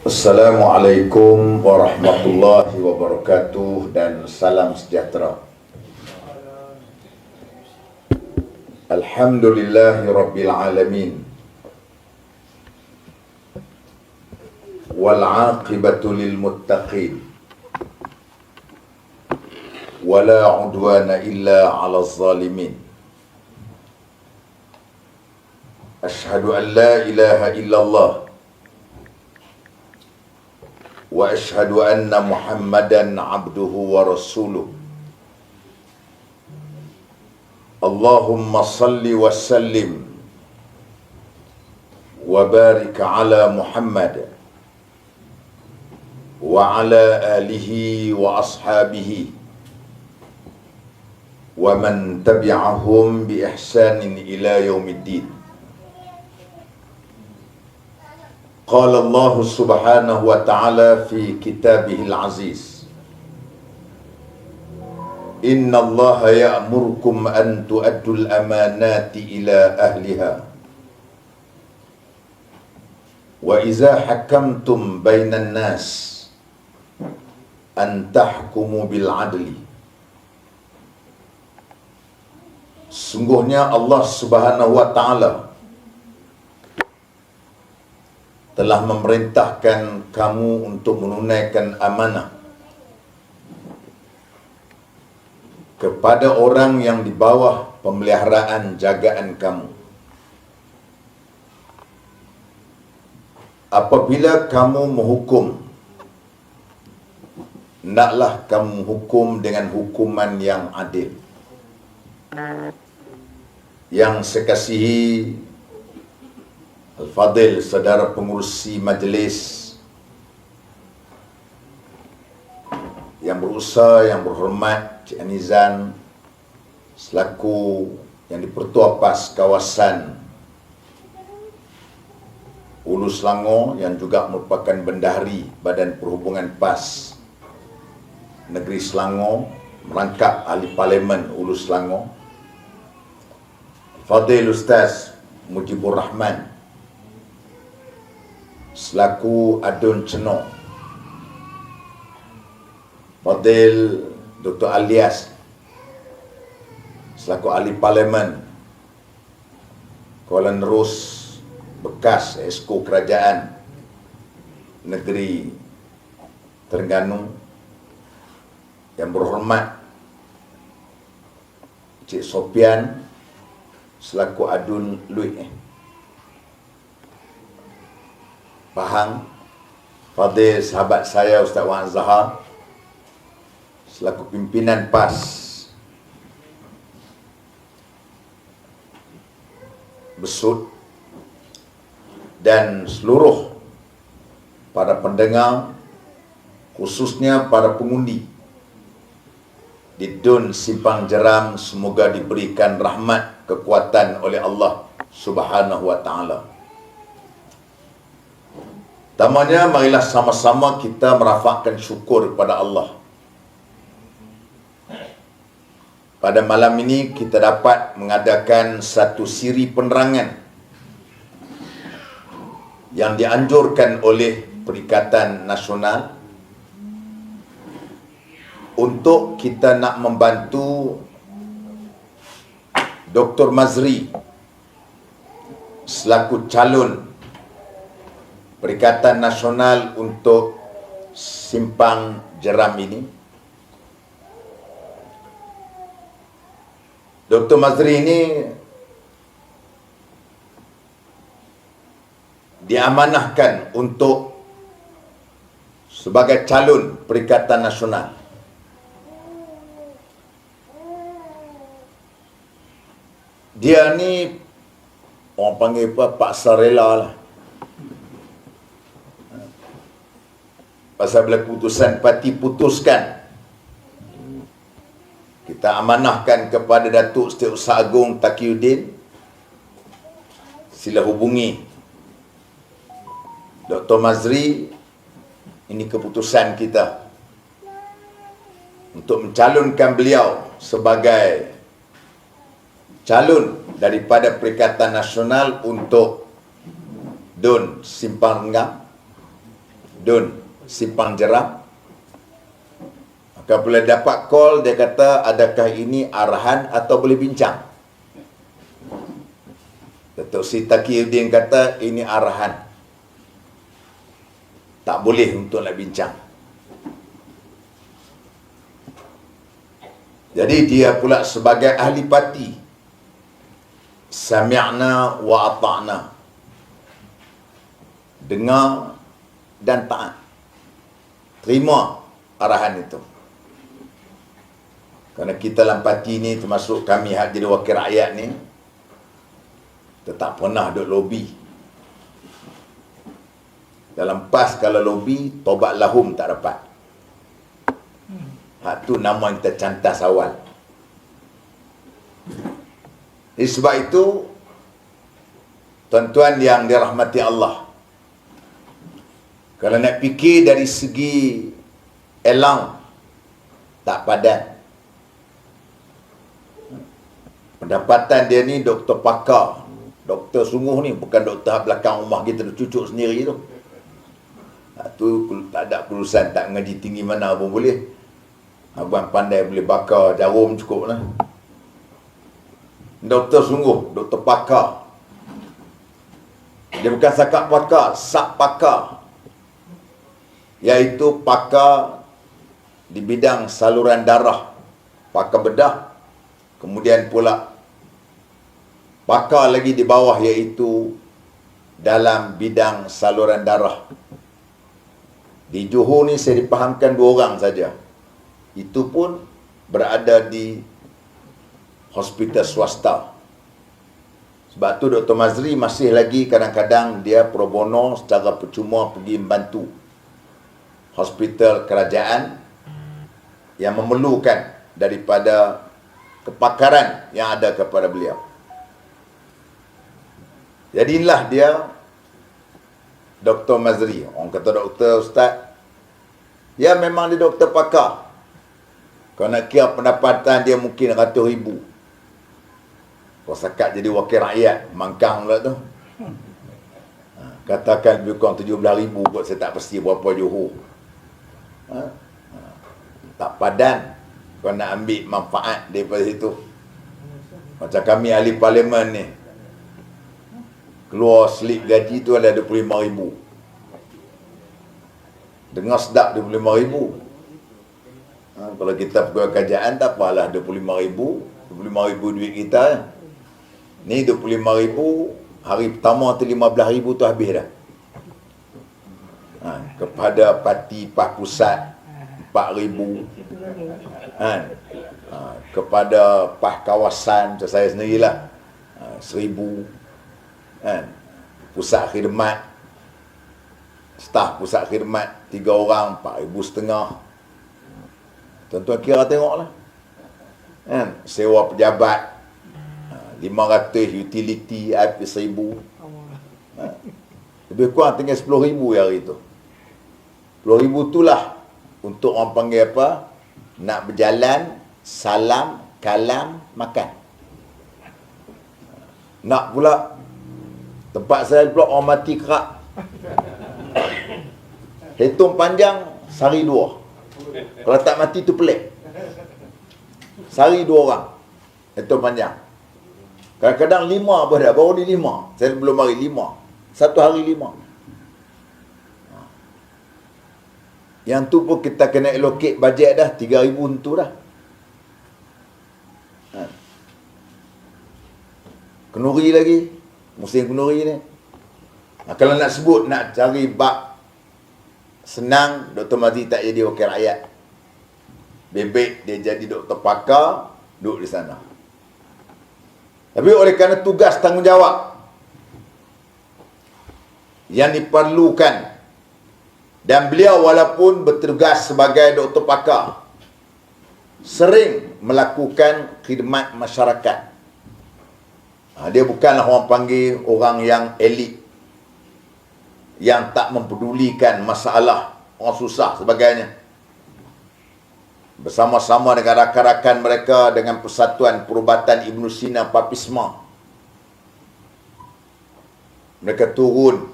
Assalamualaikum warahmatullahi wabarakatuh dan salam sejahtera. Alhamdulillahi rabbil alamin. Wal aqibatu lil muttaqin. Wala udwana illa 'alal zalimin. Ashhadu an la ilaha illallah wa ashhadu anna Muhammadan abduhu wa rasuluh. Allahumma salli wa sallim wa barik ala Muhammad wa ala alihi wa ashabihi wa man tabi'ahum bi ihsanin ila yaumiddin. Qala Allah subhanahu wa ta'ala fi kitabihil aziz, Inna Allah ya'murukum an tu'addul amanati ila ahliha wa iza hakamtum bainan nas an tahkumu bil adli. Sungguhnya Allah subhanahu wa ta'ala telah memerintahkan kamu untuk menunaikan amanah kepada orang yang di bawah pemeliharaan jagaan kamu. Apabila kamu menghukum, hendaklah kamu hukum dengan hukuman yang adil. Yang saya kasihi Al-Fadil, saudara pengurusi majlis yang berusaha, yang berhormat Cik Anizan selaku yang di-Pertua PAS kawasan Hulu Selangor yang juga merupakan bendahari Badan Perhubungan PAS Negeri Selangor, merangkap ahli Parlimen Hulu Selangor, Fadil Ustaz Mujibur Rahman selaku Adun Cenor, Fadil Dr. Alias selaku ahli Parlimen Kuala Nerus bekas Esko Kerajaan Negeri Terengganu, yang berhormat Cik Sopian selaku Adun Lui Pahang, Fadil sahabat saya Ustaz Wan Zahar selaku pimpinan PAS, Besut, dan seluruh para pendengar, khususnya para pengundi di Dun Simpang Jeram, semoga diberikan rahmat kekuatan oleh Allah Subhanahu wa ta'ala. Pertamanya, marilah sama-sama kita merafakkan syukur kepada Allah. Pada malam ini kita dapat mengadakan satu siri penerangan yang dianjurkan oleh Perikatan Nasional untuk kita nak membantu Dr. Mazri selaku calon Perikatan Nasional untuk Simpang Jeram ini. Dr. Mazri ini diamanahkan untuk sebagai calon Perikatan Nasional. Dia ni orang panggil apa, paksa rela lah. Pasal bila keputusan parti putuskan, kita amanahkan kepada Datuk Setiausaha Agong Taqiyuddin, sila hubungi Dr. Mazri. Ini keputusan kita untuk mencalonkan beliau sebagai calon daripada Perikatan Nasional untuk Dun Simpang Renggam, Dun, simpang jeram. Maka bila dapat call, dia kata, adakah ini arahan atau boleh bincang? Datuk Sri Taqiyuddin kata, ini arahan. Tak boleh untuk nak bincang. Jadi dia pula sebagai ahli parti, sami'na wa ata'na, dengar dan taat, terima arahan itu. Kerana kita dalam parti ni, termasuk kami hak jadi wakil rakyat ni, tetap pernah duk lobby. Dalam PAS kalau lobby, tobat lahum tak dapat. Hak tu nama yang kita cantas awal. Jadi sebab itu, tuan-tuan yang dirahmati Allah, kalau nak fikir dari segi elang, tak padan. Pendapatan dia ni doktor pakar, doktor sungguh ni, bukan doktor belakang rumah kita cucuk sendiri tu. Tu tak ada urusan, tak mengaji tinggi mana pun boleh. Abang pandai boleh bakar jarum cukup lah. Doktor sungguh, doktor pakar. Dia bukan sakat pakar, sak pakar. Iaitu pakar di bidang saluran darah, pakar bedah. Kemudian pula pakar lagi di bawah, iaitu dalam bidang saluran darah. Di Johor ni saya dipahamkan 2 orang saja. Itu pun berada di hospital swasta. Sebab tu Dr. Mazri masih lagi kadang-kadang dia pro bono secara percuma pergi membantu hospital kerajaan yang memerlukan daripada kepakaran yang ada kepada beliau. Jadi inilah dia Dr. Mazri. Orang kata doktor, ustaz, ya memang dia doktor pakar. Kalau nak kira pendapatan dia mungkin RM100,000. Kalau sekat jadi wakil rakyat, mangkang pula tu. Katakan lebih kurang RM17,000 kot, saya tak pasti berapa Johor. Tak padan kau nak ambil manfaat daripada situ. Macam kami ahli parlimen ni, keluar slip gaji tu ada RM25,000. Dengar sedap RM25,000. Kalau kita pegawai kerajaan tak apalah, RM25,000. RM25,000 duit kita. Ni RM25,000, hari pertama tu RM15,000 tu habis dah. Kepada parti PAS Pusat RM4,000. Kepada PAS Kawasan macam saya sendirilah RM1,000. Pusat khidmat, staf pusat khidmat 3 orang RM4,500. Tuan-tuan kira tengoklah. Sewa pejabat 500, utility RM1,000. Lebih kurang tinggal RM10,000 hari tu. RM10,000 itulah untuk orang panggil apa? Nak berjalan, salam, kalam, makan. Nak pula tempat saya pula orang mati kerak. Hitung panjang sehari 2. Kalau tak mati tu pelik. Sehari 2 orang. Hitung panjang. Kadang-kadang 5 pun dah. Baru ni 5. Saya belum mari 5. Satu hari 5. Yang tu pun kita kena allocate bajet dah. RM3,000 tu dah. Kenuri lagi. Musim kenuri ni. Kalau nak sebut, nak cari bab senang, Dr. Mazri tak jadi wakil rakyat. Bebek dia jadi doktor pakar, duduk di sana. Tapi oleh kerana tugas tanggungjawab yang diperlukan, dan beliau walaupun bertugas sebagai doktor pakar, sering melakukan khidmat masyarakat. Dia bukanlah orang panggil orang yang elit, yang tak mempedulikan masalah orang susah sebagainya. Bersama-sama dengan rakan-rakan mereka dengan Persatuan Perubatan Ibn Sina Papisma, mereka turun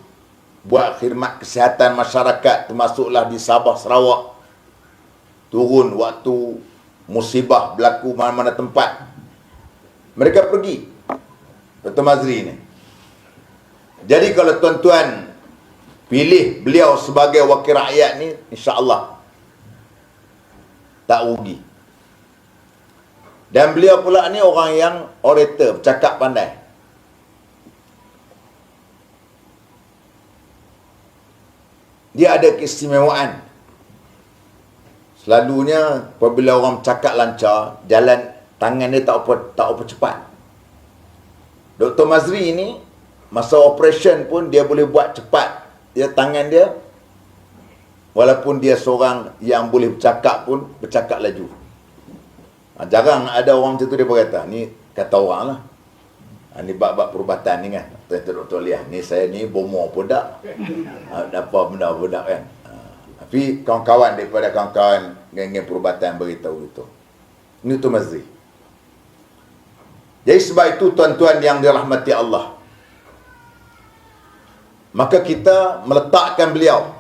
buat khidmat kesihatan masyarakat, termasuklah di Sabah, Sarawak. Turun waktu musibah berlaku mana-mana tempat. Mereka pergi. Dr. Mazri ni. Jadi kalau tuan-tuan pilih beliau sebagai wakil rakyat ni, insya-Allah tak rugi. Dan beliau pula ni orang yang orator, bercakap pandai. Dia ada keistimewaan. Selalunya apabila orang bercakap lancar, jalan tangan dia tak apa cepat. Dr. Mazri ni masa operation pun dia boleh buat cepat. Dia tangan dia, walaupun dia seorang yang boleh bercakap pun bercakap laju. Jarang ada orang macam tu dia berkata, ni kata orang lah. Ni bab-bab perubatan ni kan. Dr. Liah, ni saya ni bomoh pun tak. Apa benda pun tak kan. Tapi kawan-kawan daripada kawan-kawan geng-geng perubatan beritahu itu. Ini Dr. Mazri. Jadi sebab itu tuan-tuan yang dirahmati Allah, maka kita meletakkan beliau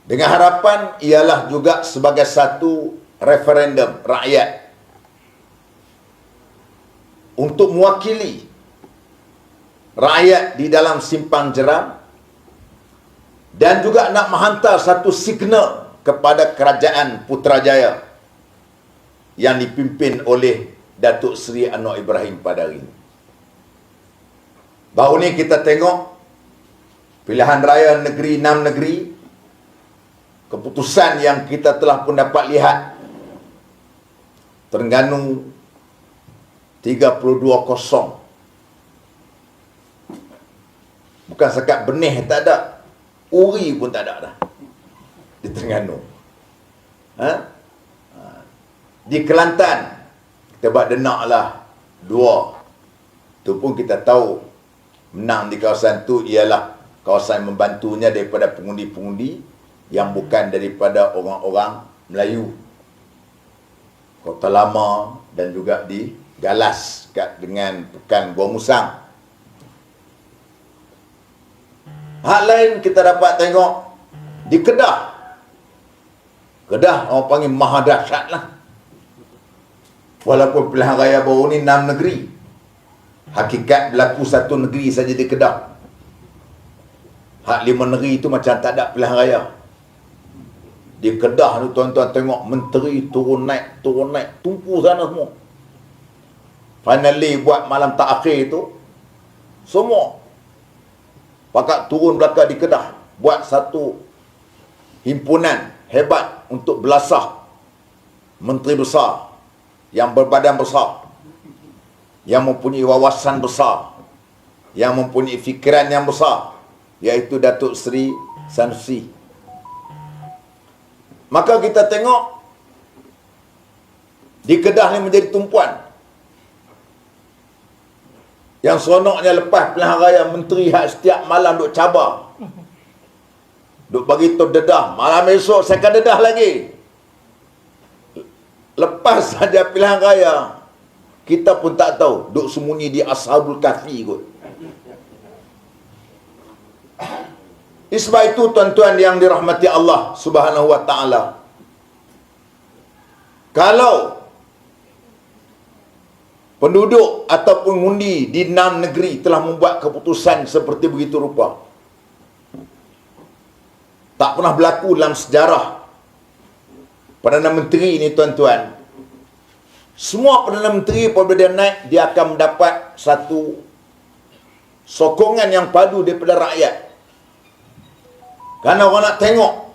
dengan harapan ialah juga sebagai satu referendum rakyat untuk mewakili rakyat di dalam simpang jeram, dan juga nak menghantar satu signal kepada kerajaan Putrajaya yang dipimpin oleh Datuk Seri Anwar Ibrahim pada hari ini. Baru ni kita tengok pilihan raya negeri 6 negeri, keputusan yang kita telah pun dapat lihat. Terengganu 32-0. Bukan sekat benih tak ada, uri pun tak ada dah di Terengganu. Di Kelantan kita buat denak lah 2. Tu pun kita tahu menang di kawasan tu ialah kawasan membantunya daripada pengundi-pengundi yang bukan daripada orang-orang Melayu. Kota Lama dan juga di Galas dengan Pekan Gua Musang. Hal lain kita dapat tengok di Kedah. Kedah orang panggil maha dahsyat lah. Walaupun pilihan raya baru ni 6 negeri, hakikat berlaku 1 negeri saja di Kedah. Hak 5 negeri tu macam tak ada pilihan raya. Di Kedah tu tuan-tuan tengok menteri turun naik, tumpu sana semua. Finally buat malam terakhir tu, semua pakat turun belakang di Kedah, buat satu himpunan hebat untuk belasah menteri besar yang berbadan besar, yang mempunyai wawasan besar, yang mempunyai fikiran yang besar, iaitu Datuk Seri Sanusi. Maka kita tengok di Kedah ni menjadi tumpuan. Yang seronoknya lepas pilihan raya, menteri hak setiap malam duk cabar, duk bagi tu dedah, malam esok saya akan dedah lagi. Lepas saja pilihan raya, kita pun tak tahu, duk sembunyi di Ashabul Kahfi kot. Sebab itu tuan-tuan yang dirahmati Allah Subhanahu wa taala, kalau penduduk ataupun undi di 6 negeri telah membuat keputusan seperti begitu rupa, tak pernah berlaku dalam sejarah Perdana Menteri ini tuan-tuan. Semua Perdana Menteri apabila dia naik, dia akan mendapat satu sokongan yang padu daripada rakyat. Kerana orang nak tengok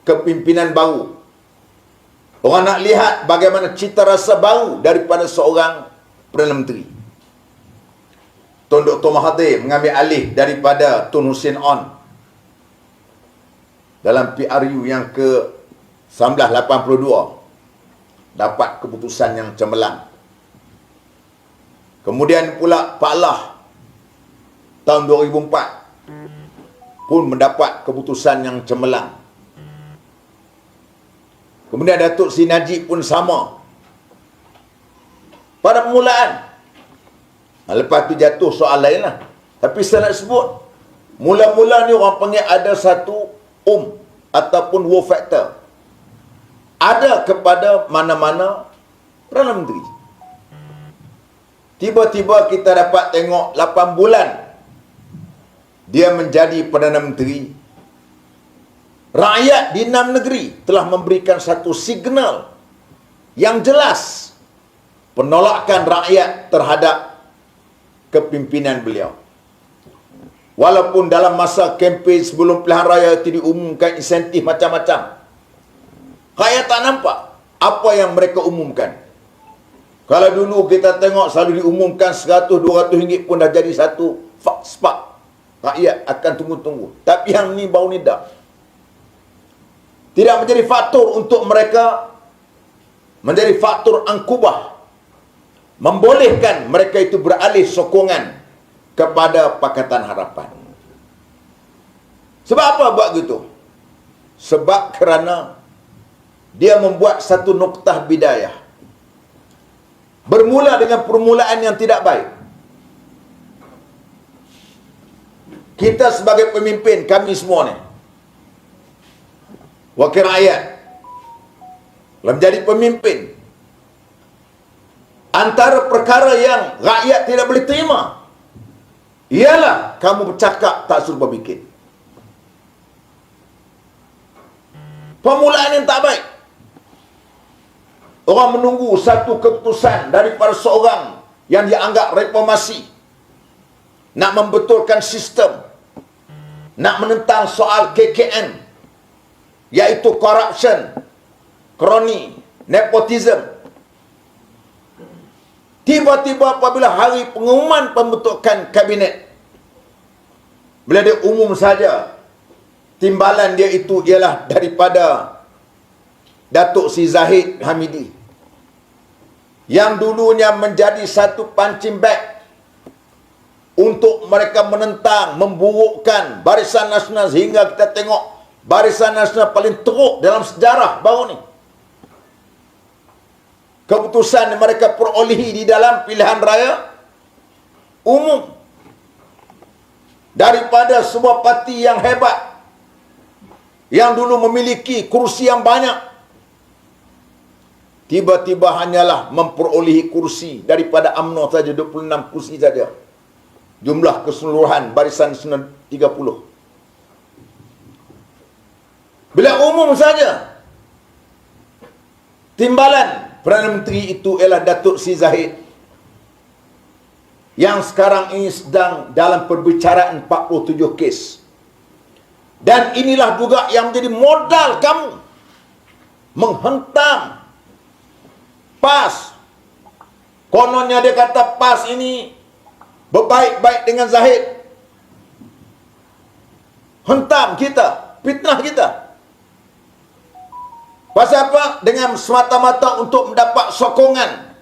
kepimpinan baru. Orang nak lihat bagaimana cita rasa baru daripada seorang Perdana Menteri. Tun Dr. Mahathir mengambil alih daripada Tun Hussein On dalam PRU yang ke 1982, dapat keputusan yang cemerlang. Kemudian pula Pak Lah tahun 2004 pun mendapat keputusan yang cemerlang. Kemudian Datuk Seri Najib pun sama pada permulaan. Lepas tu jatuh soal lain lah. Tapi saya nak sebut, Mula-mula ni orang panggil ada satu ataupun wow factor. Ada kepada mana-mana Perdana Menteri. Tiba-tiba kita dapat tengok 8 bulan dia menjadi Perdana Menteri. Rakyat di 6 negeri telah memberikan satu signal yang jelas penolakan rakyat terhadap kepimpinan beliau. Walaupun dalam masa kempen sebelum pilihan raya itu diumumkan insentif macam-macam, rakyat tak nampak apa yang mereka umumkan. Kalau dulu kita tengok selalu diumumkan 100-200 ringgit pun dah jadi satu spark. Rakyat akan tunggu-tunggu. Tapi yang ni bau ni dah. Tidak menjadi faktor untuk mereka, menjadi faktor angkubah. Membolehkan mereka itu beralih sokongan kepada Pakatan Harapan. Sebab apa buat gitu? Sebab kerana dia membuat satu noktah bidayah. Bermula dengan permulaan yang tidak baik. Kita sebagai pemimpin, kami semua ni, wakil rakyat, kalau menjadi pemimpin, antara perkara yang rakyat tidak boleh terima ialah kamu bercakap tak suruh berbikin. Permulaan yang tak baik. Orang menunggu satu keputusan daripada seorang yang dianggap reformasi, nak membetulkan sistem, nak menentang soal KKN, iaitu corruption, kroni, nepotism. Tiba-tiba apabila hari pengumuman pembentukan kabinet, bila dia umum saja, timbalan dia itu ialah daripada Datuk Sri Zahid Hamidi, yang dulunya menjadi satu punching bag untuk mereka menentang, memburukkan Barisan Nasional, sehingga kita tengok Barisan Nasional paling teruk dalam sejarah baru ni. Keputusan yang mereka perolehi di dalam pilihan raya umum daripada sebuah parti yang hebat, yang dulu memiliki kursi yang banyak, tiba-tiba hanyalah memperolehi kursi daripada UMNO saja 26 kursi saja. Jumlah keseluruhan Barisan Nasional 30. Bila umum saja, timbalan Perdana Menteri itu ialah Datuk Sri Zahid, yang sekarang ini sedang dalam perbicaraan 47 kes. Dan inilah juga yang menjadi modal kamu menghentam PAS. Kononnya dia kata PAS ini berbaik-baik dengan Zahid. Hentam kita, fitnah kita. Pasal apa? Dengan semata-mata untuk mendapat sokongan,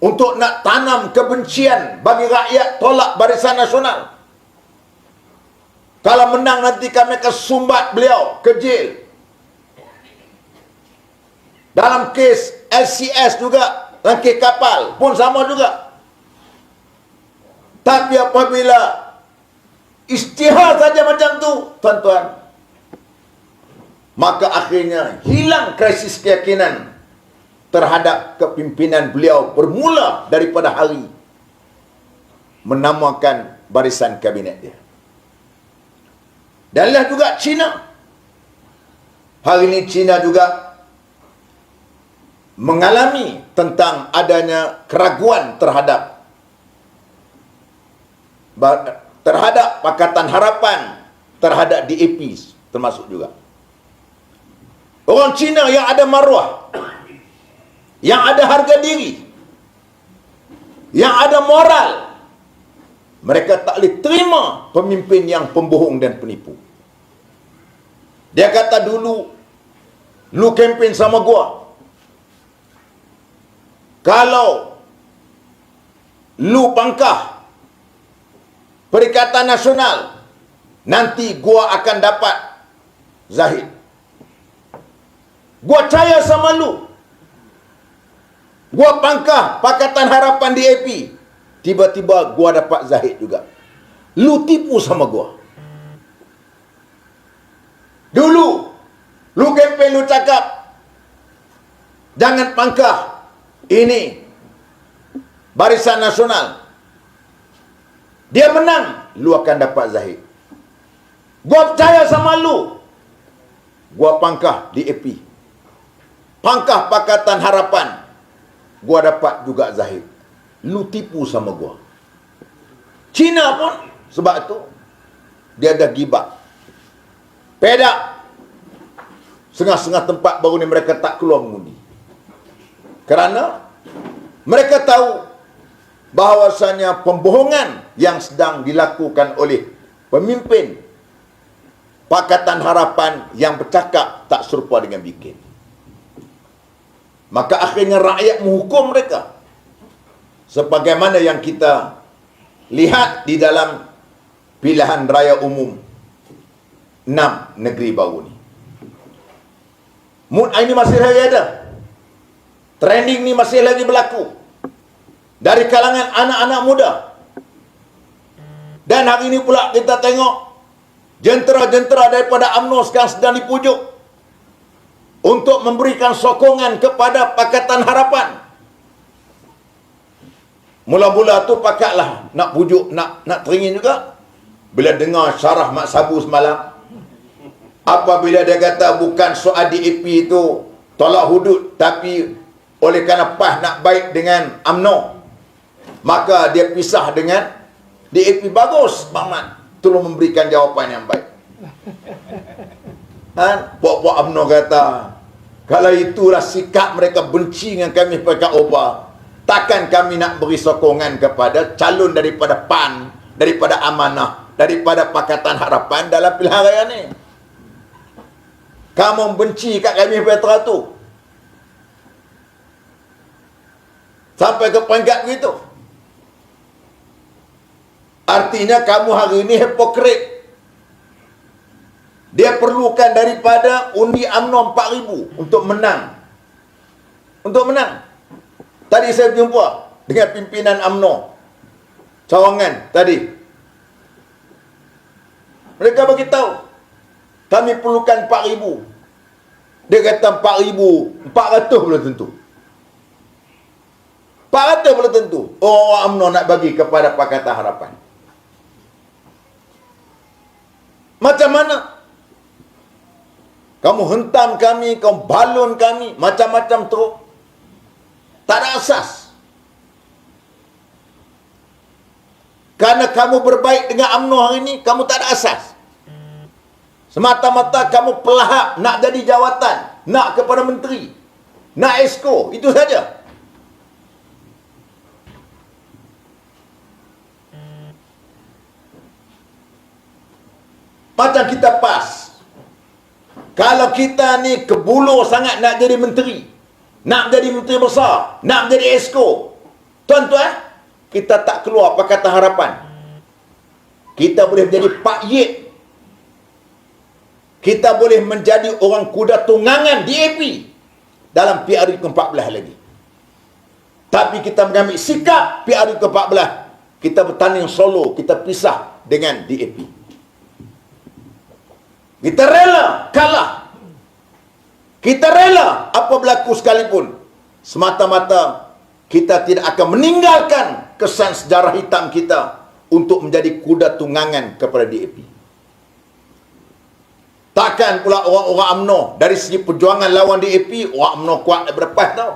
untuk nak tanam kebencian bagi rakyat, tolak Barisan Nasional. Kalau menang nanti kami akan sumbat beliau ke jail. Dalam kes LCS juga, rangkaian kapal pun sama juga. Tapi apabila isytihar saja macam tu, tuan-tuan, maka akhirnya hilang krisis keyakinan terhadap kepimpinan beliau bermula daripada hari menamakan barisan kabinet dia. Dan lihat juga China. Hari ini China juga mengalami tentang adanya keraguan terhadap Pakatan Harapan, terhadap DAP termasuk juga. Orang Cina yang ada maruah, yang ada harga diri, yang ada moral, mereka tak boleh terima pemimpin yang pembohong dan penipu. Dia kata dulu, lu kempen sama gua, kalau lu pangkah Perikatan Nasional, nanti gua akan dapat Zahid. Gua percaya sama lu. Gua pangkah Pakatan Harapan DAP, tiba-tiba gua dapat Zahid juga. Lu tipu sama gua. lu cakap, jangan pangkah ini Barisan Nasional, dia menang, lu akan dapat Zahid. Gua percaya sama lu, gua pangkah DAP, pangkah Pakatan Harapan, gua dapat juga Zahid. Lu tipu sama gua. Cina pun sebab tu dia ada gibah. Pedak setengah-setengah tempat baru ni mereka tak keluar mengundi. Kerana mereka tahu bahawasanya pembohongan yang sedang dilakukan oleh pemimpin Pakatan Harapan yang bercakap tak serupa dengan bikin. Maka akhirnya rakyat menghukum mereka. Sebagaimana yang kita lihat di dalam pilihan raya umum 6 negeri baru ni. Ini masih lagi ada. Trending ni masih lagi berlaku. Dari kalangan anak-anak muda. Dan hari ini pula kita tengok jentera-jentera daripada UMNO sekarang sedang dipujuk untuk memberikan sokongan kepada Pakatan Harapan. Mula-mula tu pakatlah nak pujuk, nak teringin juga. Bila dengar syarah Mak Sabu semalam, apabila dia kata bukan soal DAP itu tolak hudud, tapi oleh kerana PAS nak baik dengan UMNO, maka dia pisah dengan DAP. Bagus Bang Mat, tolong memberikan jawapan yang baik. Puak-puak UMNO kata, kalau itulah sikap mereka benci dengan kami PKOPA, takkan kami nak beri sokongan kepada calon daripada PAN, daripada Amanah, daripada Pakatan Harapan dalam pilihan raya ni. Kamu benci kat kami Petra tu sampai ke peringkat begitu. Artinya kamu hari ini hipokrit. Dia perlukan daripada undi UMNO 4,000 untuk menang. Untuk menang. Tadi saya berjumpa dengan pimpinan UMNO Cawangan tadi. Mereka beritahu, kami perlukan 4,000. Dia kata 4,400 belum tentu. 400 belum tentu. Orang UMNO nak bagi kepada Pakatan Harapan. Macam mana? Kamu hentam kami, kamu balon kami, macam-macam teruk. Tak ada asas. Kerana kamu berbaik dengan UMNO hari ini, kamu tak ada asas. Semata-mata kamu pelahap nak jadi jawatan, nak kepada menteri, nak esko, itu saja. Macam kita PAS. Kalau kita ni kebulur sangat nak jadi menteri, nak jadi menteri besar, nak jadi esko, tuan-tuan, kita tak keluar Pakatan Harapan. Kita boleh menjadi Pak Yet. Kita boleh menjadi orang kuda tunggangan DAP dalam PRU ke-14 lagi. Tapi kita mengambil sikap PRU ke-14. Kita bertanding solo, kita pisah dengan DAP. Kita rela kalah. Kita rela apa berlaku sekalipun. Semata-mata kita tidak akan meninggalkan kesan sejarah hitam kita untuk menjadi kuda tunggangan kepada DAP. Takkan pula orang-orang UMNO dari segi perjuangan lawan DAP, orang UMNO kuat daripada PAS tau.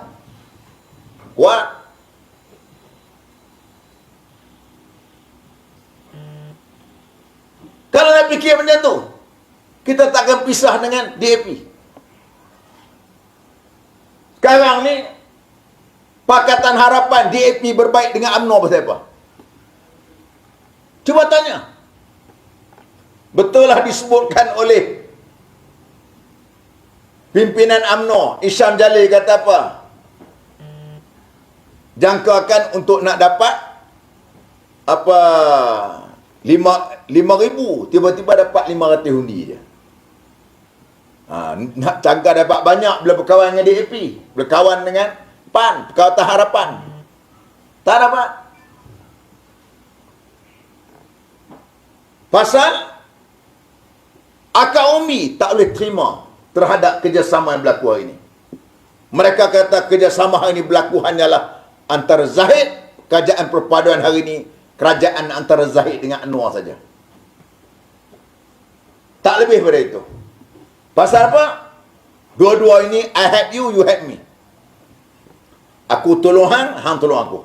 Kuat. Kalau nak fikir macam tu, kita takkan pisah dengan DAP. Sekarang ni Pakatan Harapan DAP berbaik dengan UMNO pasal apa? Cuba tanya. Betul lah disebutkan oleh pimpinan UMNO, Isyam Jalil kata apa? Jangkakan untuk nak dapat apa 5,000, tiba-tiba dapat 500 undi je. Nak cangkah dapat banyak bila berkawan dengan DAP, berkawan dengan PAN, Pakatan Harapan. Tak dapat. Pasal akar umbi tak boleh terima terhadap kerjasama yang berlaku hari ini. Mereka kata kerjasama hari ini berlaku hanyalah antara Zahid, kerajaan perpaduan hari ini, kerajaan antara Zahid dengan Anwar saja. Tak lebih daripada itu. Pasal apa? Dua-dua ini, I help you, you help me. Aku tolong hang tolong aku.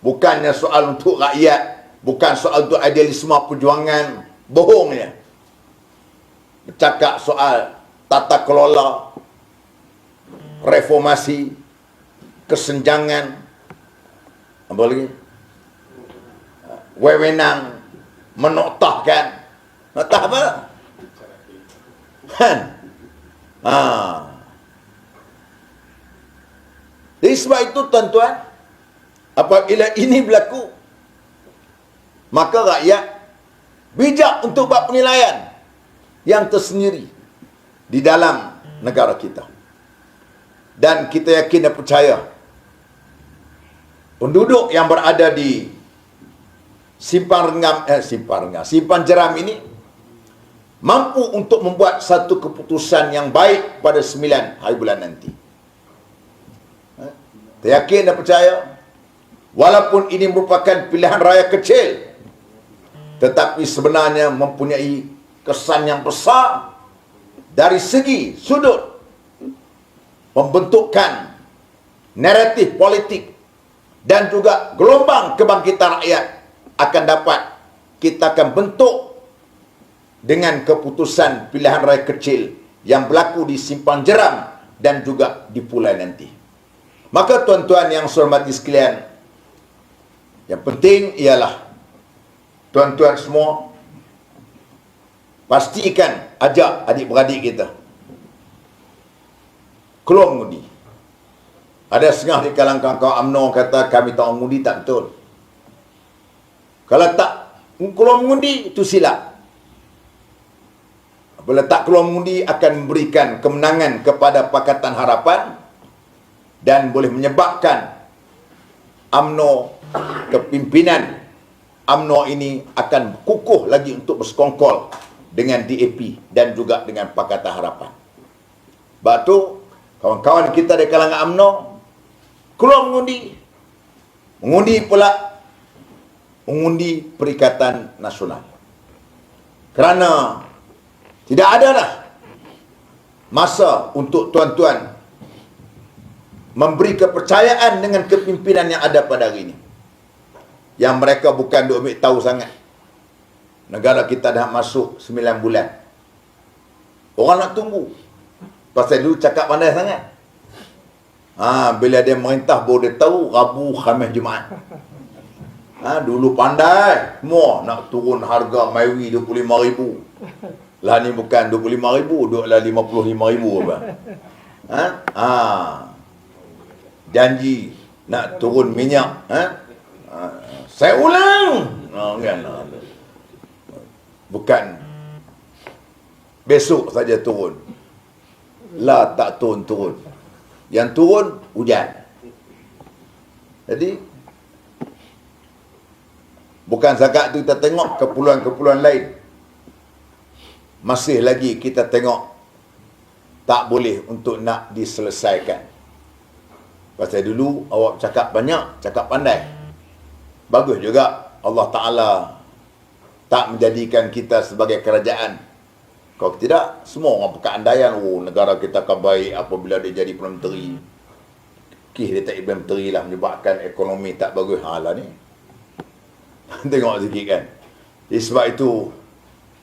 Bukannya soal untuk rakyat, bukan soal untuk idealisme perjuangan, bohongnya. Bercakap soal tata kelola, reformasi, kesenjangan, apa lagi? Wewenang, menoktahkan. Noktah apa? Jadi sebab itu tuan-tuan, apabila ini berlaku, maka rakyat bijak untuk buat penilaian yang tersendiri di dalam negara kita. Dan kita yakin dan percaya penduduk yang berada di Simpang Jeram ini mampu untuk membuat satu keputusan yang baik pada 9 hari bulan nanti. Kita yakin dan percaya, walaupun ini merupakan pilihan raya kecil, tetapi sebenarnya mempunyai kesan yang besar dari segi sudut pembentukan naratif politik dan juga gelombang kebangkitan rakyat kita akan bentuk dengan keputusan pilihan raya kecil yang berlaku di Simpang Jeram dan juga di Pulau nanti. Maka tuan-tuan yang saya hormati sekalian, yang penting ialah tuan-tuan semua pastikan ajak adik-beradik kita keluar mengundi. Ada setengah di kalangan kawan-kawan UMNO kata kami tak mengundi, tak betul. Kalau tak keluar mengundi, itu silap. Apabila tak keluar mengundi akan memberikan kemenangan kepada Pakatan Harapan dan boleh menyebabkan UMNO, kepimpinan UMNO ini akan kukuh lagi untuk bersekongkol dengan DAP dan juga dengan Pakatan Harapan. Sebab tu, kawan-kawan kita di kalangan UMNO keluar mengundi. Mengundi pula mengundi Perikatan Nasional. Kerana tidak ada dah masa untuk tuan-tuan memberi kepercayaan dengan kepimpinan yang ada pada hari ini. Yang mereka bukan duk ambil tahu sangat. Negara kita dah masuk 9 bulan. Orang nak tunggu. Pasal dulu cakap pandai sangat. Bila dia merintah baru dia tahu Rabu, Khamis, Jumaat. Dulu pandai. Semua nak turun harga Mywi 25,000. Lah ni bukan 25,000, duduklah 55,000 apa. Janji nak turun minyak. Saya ulang. Bukan besok saja turun. Lah tak turun. Yang turun hujan. Jadi bukan zakat tu kita tengok kepulauan-kepulauan lain. Masih lagi kita tengok tak boleh untuk nak diselesaikan. Pasal dulu awak cakap banyak, cakap pandai. Bagus juga Allah Ta'ala tak menjadikan kita sebagai kerajaan. Kalau tidak, semua orang berkeandaian, negara kita akan baik apabila dia jadi Perdana Menteri. Dia tak Perdana Menteri lah, menyebabkan ekonomi tak bagus. Lah ni. Tengok sikit kan. Jadi sebab itu,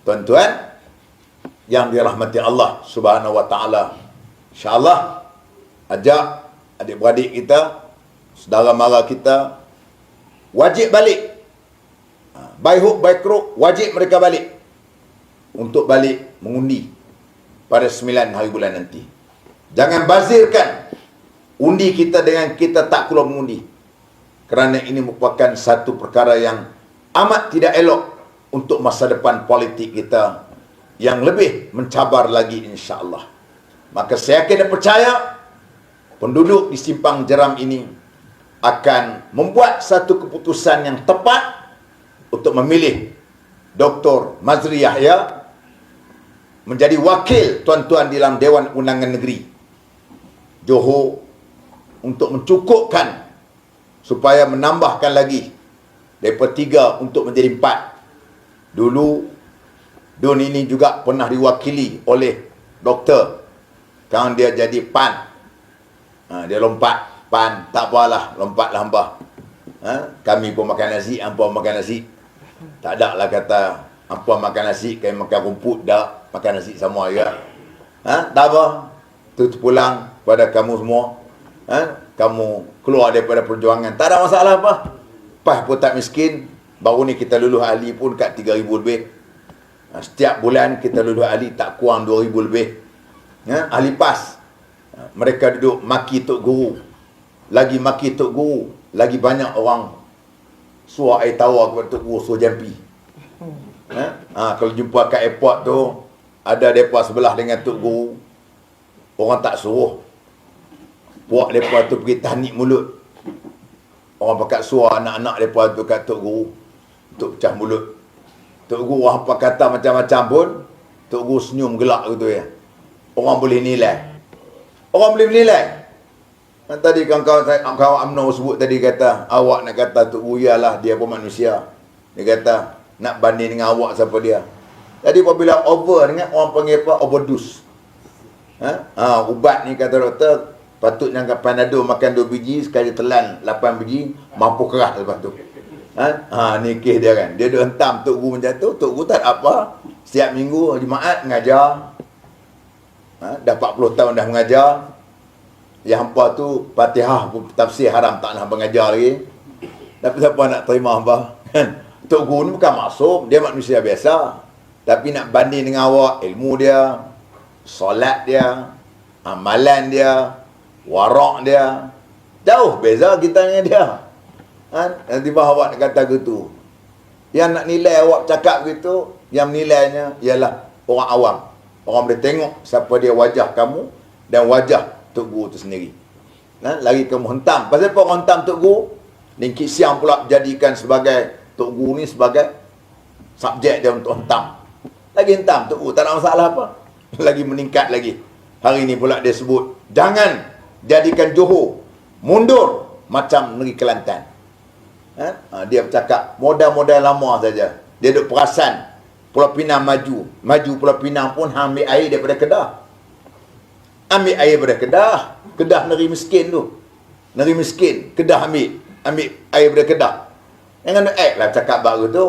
tuan-tuan, yang dirahmati Allah Subhanahu Wa Ta'ala, insyaAllah, ajak adik-beradik kita, saudara mara kita, wajib balik. By hook, by crook, wajib mereka balik. Untuk balik mengundi pada 9 hari bulan nanti. Jangan bazirkan undi kita dengan kita tak keluar mengundi. Kerana ini merupakan satu perkara yang amat tidak elok untuk masa depan politik kita yang lebih mencabar lagi insya-Allah. Maka saya yakin dan percaya penduduk di Simpang Jeram ini akan membuat satu keputusan yang tepat untuk memilih Dr. Mazri Yahya menjadi wakil tuan-tuan dalam Dewan Undangan Negeri Johor untuk mencukupkan supaya menambahkan lagi daripada 3 untuk menjadi 4. Dulu Dun ini juga pernah diwakili oleh doktor. Sekarang dia jadi PAN. Dia lompat PAN, tak apalah, lompatlah hamba. Kami pun makan nasi, hampa makan nasi. Tak ada lah kata hampa makan nasi, kami makan rumput, dah makan nasi sama juga. Tak apa. Tu pulang pada kamu semua. Kamu keluar daripada perjuangan, tak ada masalah apa. Pas pun tak miskin. Baru ni kita lulus ahli pun kat 3,000 lebih. Setiap bulan kita lulus ahli tak kurang 2,000 lebih. Ahli PAS. Mereka duduk maki Tok Guru. Lagi maki Tok Guru, lagi banyak orang suar air tawar kepada Tok Guru suruh jampi. Kalau jumpa kat airport tu, ada mereka sebelah dengan Tok Guru, orang tak suruh. Puak mereka tu pergi tahnik mulut. Orang pakat suar anak-anak mereka tu kat Tok Guru untuk pecah mulut. Tok Guru apa kata macam-macam pun, Tok Guru senyum gelak gitu ya. Orang boleh nilai. Orang boleh menilai. Tadi kawan-kawan UMNO sebut tadi kata, awak nak kata Tok Guru, ialah dia pun manusia. Dia kata, nak banding dengan awak siapa dia. Jadi apabila over dengan orang panggil apa? Overdose. Ubat ni kata doktor, patutnya Panadol makan 2 biji, sekali telan 8 biji, mampu keras lepas tu. Ni kes dia kan. Dia duk hentam Tok Guru macam tu. Tok Guru tak apa. Setiap minggu Jumaat mengajar. Dah 40 tahun dah mengajar. Yang hampa tu Fatihah pun tafsir haram, tak nak mengajar lagi. Tapi siapa nak terima hampa? Tok Guru ni bukan maksum, dia manusia biasa. Tapi nak banding dengan awak, ilmu dia, solat dia, amalan dia, warak dia, jauh beza kita dengan dia. Nanti awak nak kata gitu. Yang nak nilai awak cakap gitu, yang menilainya ialah orang awam. Orang boleh tengok siapa dia wajah kamu dan wajah Tok Guru tu sendiri. Lagi kamu hentam. Pasal apa orang hentam Tok Guru? Lingkit siang pula jadikan sebagai Tok Guru ni sebagai subjek dia untuk hentam. Lagi hentam Tok Guru, tak ada masalah apa. Lagi meningkat lagi. Hari ni pula dia sebut, jangan jadikan Johor mundur macam negeri Kelantan. Dia bercakap modal-modal lama saja. Dia duk perasan Pulau Pinang maju Pulau Pinang pun ambil air daripada Kedah. Ambil air daripada Kedah. Kedah negeri miskin tu. Negeri miskin, Kedah ambil air daripada Kedah. Jangan ada act lah cakap baru tu.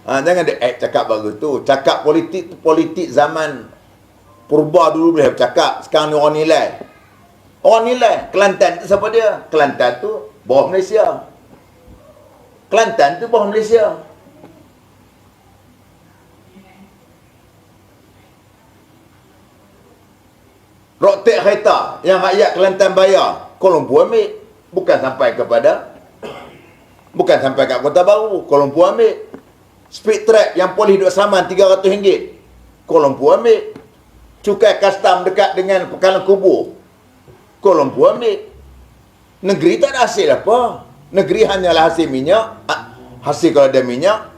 Jangan ada act cakap baru tu. Cakap politik tu politik zaman purba dulu boleh bercakap. Sekarang ni orang nilai. Orang nilai. Kelantan tu siapa dia? Kelantan tu bawah Malaysia. Kelantan tu bawah Malaysia. Rotek kereta yang rakyat Kelantan bayar, Kuala Lumpur ambil. Bukan sampai ke Kota Baru, Kuala Lumpur ambil. Speed trap yang polis duk saman RM300, Kuala Lumpur ambil. Cukai custom dekat dengan Pekalan Kubur, Kuala Lumpur ambil. Negeri tak ada hasil apa. Negeri hanyalah hasil minyak. Hasil kalau ada minyak,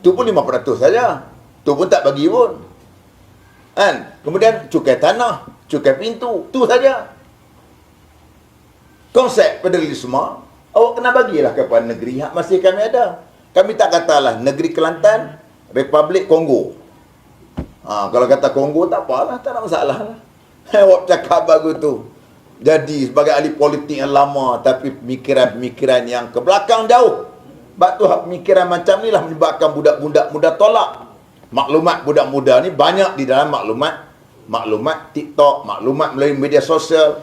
tu pun 5% saja. Tu pun tak bagi pun. Kemudian cukai tanah, cukai pintu, tu saja. Konsep federalisme, awak kena bagilah kepada negeri hak masih kami ada. Kami tak katalah negeri Kelantan, Republik Kongo. Kalau kata Kongo tak apalah, tak ada masalah lah. Awak cakap bagus tu. Jadi sebagai ahli politik yang lama, tapi pemikiran-pemikiran yang ke belakang jauh. Sebab tu pemikiran macam ni lah menyebabkan budak-budak muda tolak. Maklumat budak muda ni banyak di dalam maklumat TikTok, maklumat melalui media sosial,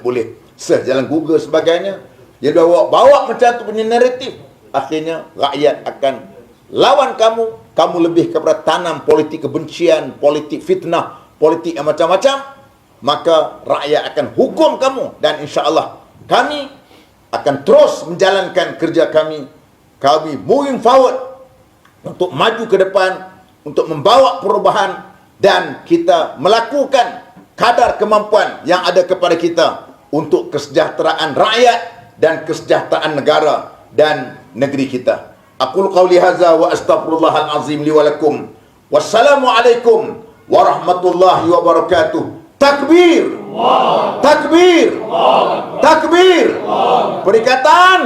boleh search jalan Google sebagainya. Jadi bawa macam tu punya naratif. Akhirnya rakyat akan lawan kamu. Kamu lebih kepada tanam politik kebencian, politik fitnah, politik yang macam-macam. Maka rakyat akan hukum kamu. Dan insya-Allah kami akan terus menjalankan kerja kami. Kami moving forward untuk maju ke depan, untuk membawa perubahan, dan kita melakukan kadar kemampuan yang ada kepada kita untuk kesejahteraan rakyat dan kesejahteraan negara dan negeri kita. Aqul qawli hadza wa astaghfirullahal azim li wa lakum. Wassalamualaikum warahmatullahi wabarakatuh. Takbir. Takbir. Takbir. Perikatan.